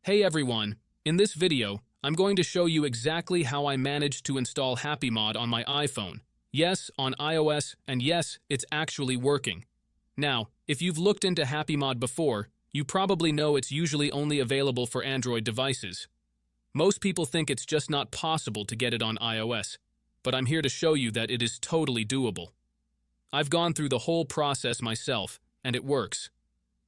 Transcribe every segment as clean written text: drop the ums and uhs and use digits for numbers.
Hey everyone, in this video, I'm going to show you exactly how I managed to install HappyMod on my iPhone. Yes, on iOS, and yes, it's actually working. Now, if you've looked into HappyMod before, you probably know it's usually only available for Android devices. Most people think it's just not possible to get it on iOS, but I'm here to show you that it is totally doable. I've gone through the whole process myself, and it works.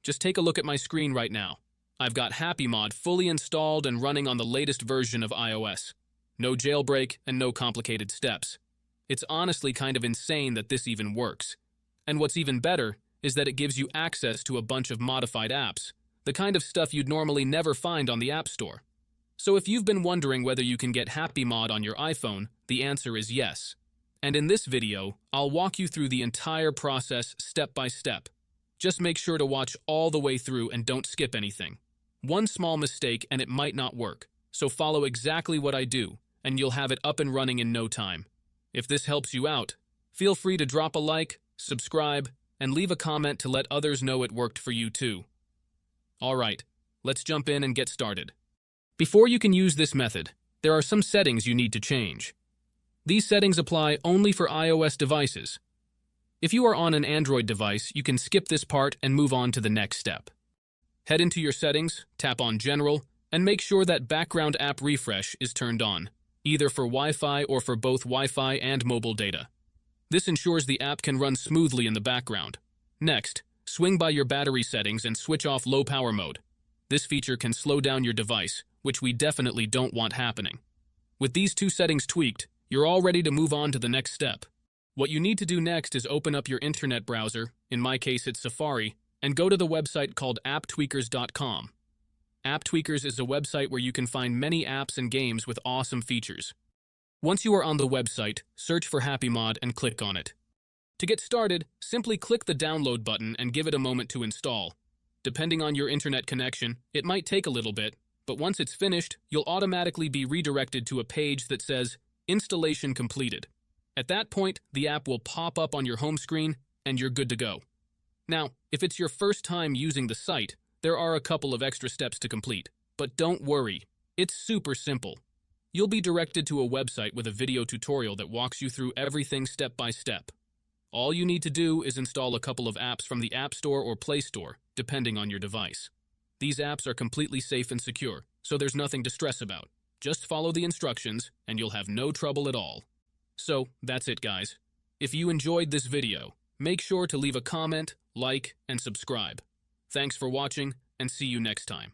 Just take a look at my screen right now. I've got HappyMod fully installed and running on the latest version of iOS. No jailbreak and no complicated steps. It's honestly kind of insane that this even works. And what's even better is that it gives you access to a bunch of modified apps, the kind of stuff you'd normally never find on the App Store. So if you've been wondering whether you can get HappyMod on your iPhone, the answer is yes. And in this video, I'll walk you through the entire process step by step. Just make sure to watch all the way through and don't skip anything. One small mistake and it might not work, so follow exactly what I do, and you'll have it up and running in no time. If this helps you out, feel free to drop a like, subscribe, and leave a comment to let others know it worked for you too. Alright, let's jump in and get started. Before you can use this method, there are some settings you need to change. These settings apply only for iOS devices. If you are on an Android device, you can skip this part and move on to the next step. Head into your settings, tap on General, and make sure that Background App Refresh is turned on, either for Wi-Fi or for both Wi-Fi and mobile data. This ensures the app can run smoothly in the background. Next, swing by your battery settings and switch off low power mode. This feature can slow down your device, which we definitely don't want happening. With these two settings tweaked, you're all ready to move on to the next step. What you need to do next is open up your internet browser, in my case it's Safari, and go to the website called apptweakers.com. AppTweakers is a website where you can find many apps and games with awesome features. Once you are on the website, search for HappyMod and click on it. To get started, simply click the download button and give it a moment to install. Depending on your internet connection, it might take a little bit, but once it's finished, you'll automatically be redirected to a page that says, Installation completed. At that point, the app will pop up on your home screen, and you're good to go. Now, if it's your first time using the site, there are a couple of extra steps to complete. But don't worry, it's super simple. You'll be directed to a website with a video tutorial that walks you through everything step by step. All you need to do is install a couple of apps from the App Store or Play Store, depending on your device. These apps are completely safe and secure, so there's nothing to stress about. Just follow the instructions, and you'll have no trouble at all. So, that's it guys. If you enjoyed this video, make sure to leave a comment, like, and subscribe. Thanks for watching, and see you next time.